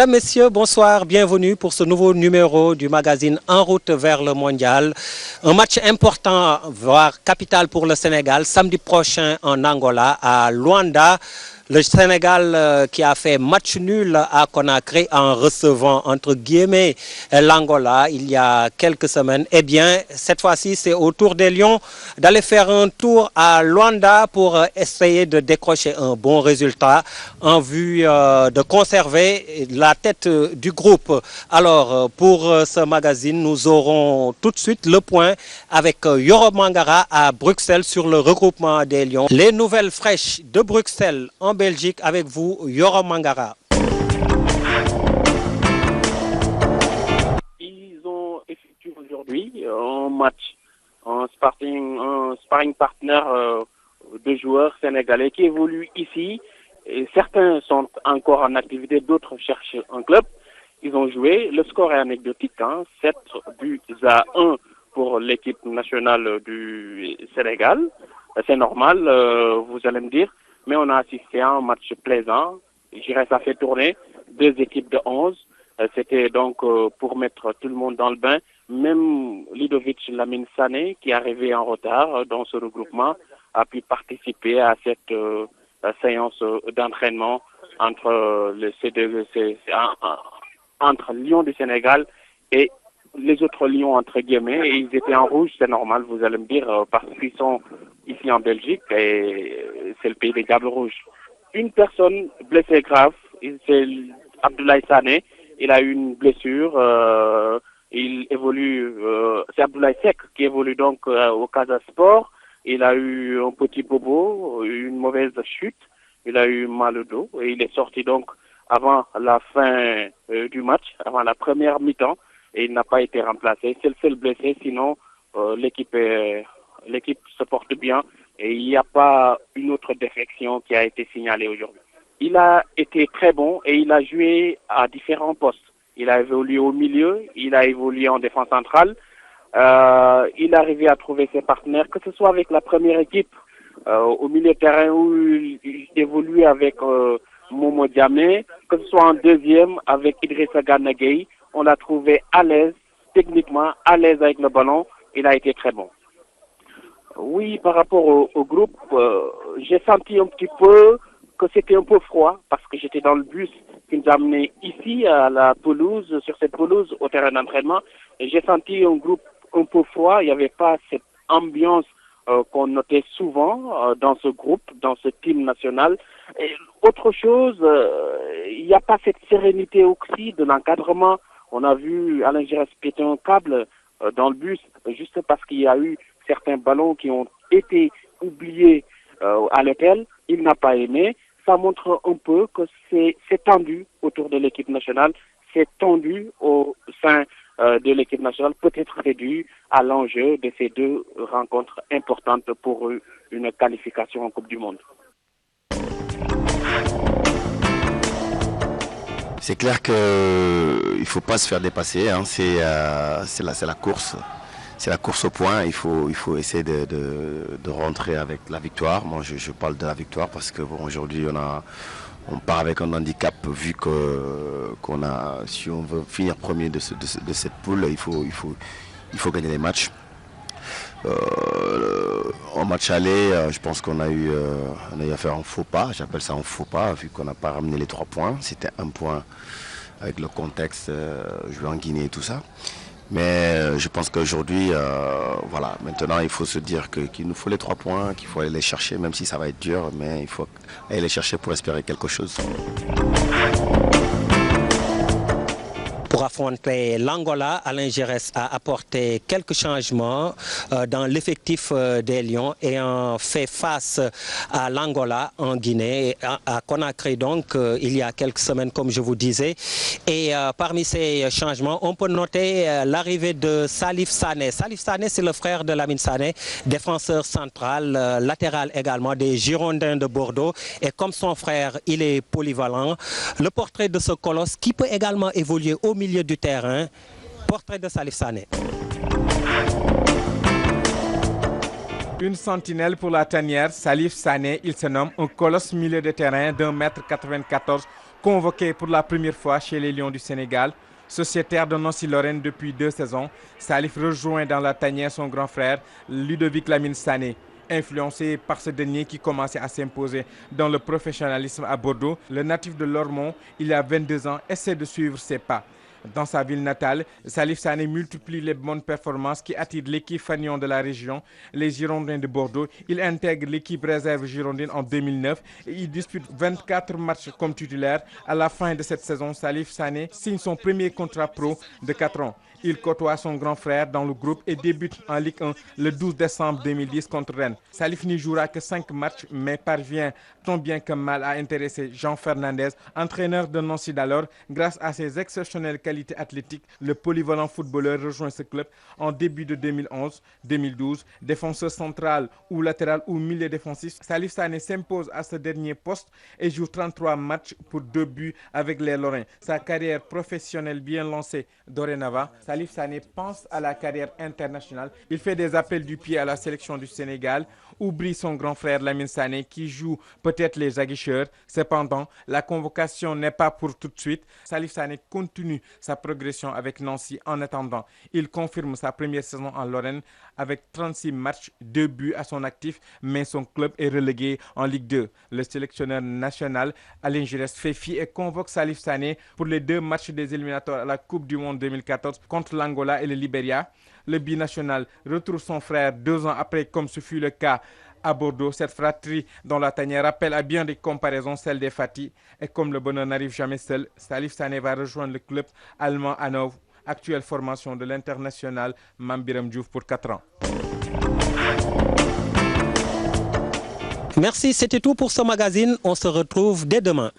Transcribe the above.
Mesdames, Messieurs, bonsoir, bienvenue pour ce nouveau numéro du magazine En route vers le mondial. Un match important, voire capital pour le Sénégal, samedi prochain en Angola, à Luanda. Le Sénégal qui a fait match nul à Conakry en recevant, entre guillemets, l'Angola il y a quelques semaines. Eh bien, cette fois-ci, c'est au tour des Lions d'aller faire un tour à Luanda pour essayer de décrocher un bon résultat en vue de conserver la tête du groupe. Alors, pour ce magazine, nous aurons tout de suite le point avec Yoro Mangara à Bruxelles sur le regroupement des Lions. Les nouvelles fraîches de Bruxelles en Belgique avec vous, Yoro Mangara. Ils ont effectué aujourd'hui un match, un sparring partner de joueurs sénégalais qui évoluent ici. Et certains sont encore en activité, d'autres cherchent un club. Ils ont joué, le score est anecdotique, 7 buts à 1 pour l'équipe nationale du Sénégal. C'est normal, vous allez me dire. Mais on a assisté à un match plaisant. Je dirais ça fait tourner 2 équipes de 11. C'était donc pour mettre tout le monde dans le bain. Même Ludovic Lamine Sané, qui est arrivé en retard dans ce regroupement, a pu participer à cette séance d'entraînement entre entre Lions du Sénégal et les autres Lions, entre guillemets. Et ils étaient en rouge, c'est normal, vous allez me dire, parce qu'ils sont ici en Belgique et c'est le pays des Diables Rouges. Une personne blessée grave, c'est Abdoulaye Sané. Il a eu une blessure. Il évolue. C'est Abdoulaye Seck qui évolue donc au Casa Sport. Il a eu un petit bobo, une mauvaise chute. Il a eu mal au dos et il est sorti donc avant la fin du match, avant la première mi-temps, et il n'a pas été remplacé. C'est le seul blessé. Sinon, l'équipe se porte bien et il n'y a pas une autre défection qui a été signalée aujourd'hui. Il a été très bon et il a joué à différents postes. Il a évolué au milieu, il a évolué en défense centrale. Il est arrivé à trouver ses partenaires, que ce soit avec la première équipe, au milieu de terrain où il évolue avec Momo Diamé, que ce soit en deuxième avec Idrissa Gana Gueye. On l'a trouvé à l'aise, techniquement, à l'aise avec le ballon. Il a été très bon. Oui, par rapport au groupe, j'ai senti un petit peu que c'était un peu froid parce que j'étais dans le bus qui nous a amené ici à la pelouse, sur cette pelouse, au terrain d'entraînement. Et j'ai senti un groupe un peu froid. Il n'y avait pas cette ambiance qu'on notait souvent dans ce groupe, dans ce team national. Et autre chose, il n'y a pas cette sérénité aussi de l'encadrement. On a vu Alain Giresse péter un câble dans le bus juste parce qu'il y a eu certains ballons qui ont été oubliés à l'hôtel. Il n'a pas aimé. Ça montre un peu que c'est tendu autour de l'équipe nationale. C'est tendu au sein de l'équipe nationale. Peut-être c'est dû à l'enjeu de ces 2 rencontres importantes pour une qualification en Coupe du Monde. C'est clair qu'il ne faut pas se faire dépasser. C'est la course. C'est la course au point. Il faut essayer de rentrer avec la victoire. Moi, je parle de la victoire parce que aujourd'hui, on part avec un handicap vu qu'on a, si on veut finir premier de cette poule, il faut gagner les matchs. En match aller, je pense qu'on a eu à faire un faux pas. J'appelle ça un faux pas vu qu'on n'a pas ramené les 3 points. C'était un point avec le contexte jouer en Guinée et tout ça. Mais je pense qu'aujourd'hui, voilà, maintenant il faut se dire qu'il nous faut les 3 points, qu'il faut aller les chercher, même si ça va être dur, mais il faut aller les chercher pour espérer quelque chose. Pour affronter l'Angola, Alain Giresse a apporté quelques changements dans l'effectif des Lions ayant fait face à l'Angola en Guinée, à Conakry donc, il y a quelques semaines comme je vous disais. Et parmi ces changements, on peut noter l'arrivée de Salif Sané. Salif Sané, c'est le frère de Lamine Sané, défenseur central, latéral également des Girondins de Bordeaux. Et comme son frère, il est polyvalent. Le portrait de ce colosse qui peut également évoluer au milieu du terrain, portrait de Salif Sané. Une sentinelle pour la tanière, Salif Sané, il se nomme un colosse milieu de terrain d'1,94 m Convoqué pour la première fois chez les Lions du Sénégal, sociétaire de Nancy-Lorraine depuis 2 saisons, Salif rejoint dans la tanière son grand frère Ludovic Lamine Sané. Influencé par ce dernier qui commençait à s'imposer dans le professionnalisme à Bordeaux, le natif de Lormont, il y a 22 ans, essaie de suivre ses pas. Dans sa ville natale, Salif Sané multiplie les bonnes performances qui attirent l'équipe fanion de la région, les Girondins de Bordeaux. Il intègre l'équipe réserve girondine en 2009 et il dispute 24 matchs comme titulaire. À la fin de cette saison, Salif Sané signe son premier contrat pro de 4 ans. Il côtoie son grand frère dans le groupe et débute en Ligue 1 le 12 décembre 2010 contre Rennes. Salif n'y jouera que 5 matchs, mais parvient tant bien que mal à intéresser Jean Fernandez, entraîneur de Nancy d'alors. Grâce à ses exceptionnelles qualités athlétiques, le polyvalent footballeur rejoint ce club en début de 2011-2012. Défenseur central ou latéral ou milieu défensif, Salif Sané s'impose à ce dernier poste et joue 33 matchs pour 2 buts avec les Lorrains. Sa carrière professionnelle bien lancée dorénavant, Salif Sané pense à la carrière internationale. Il fait des appels du pied à la sélection du Sénégal, où brille son grand frère Lamine Sané qui joue peut-être les aguicheurs. Cependant, la convocation n'est pas pour tout de suite. Salif Sané continue sa progression avec Nancy en attendant. Il confirme sa première saison en Lorraine avec 36 matchs, 2 buts à son actif, mais son club est relégué en Ligue 2. Le sélectionneur national Alain Giresse fait fi et convoque Salif Sané pour les 2 matchs des éliminatoires à la Coupe du Monde 2014 contre l'Angola et le Libéria. Le binational retrouve son frère 2 ans après, comme ce fut le cas à Bordeaux. Cette fratrie dans la tanière rappelle à bien des comparaisons celle des Fati. Et comme le bonheur n'arrive jamais seul, Salif Sané va rejoindre le club allemand Hanovre, actuelle formation de l'international Mame Biram Diouf pour 4 ans. Merci, c'était tout pour ce magazine. On se retrouve dès demain.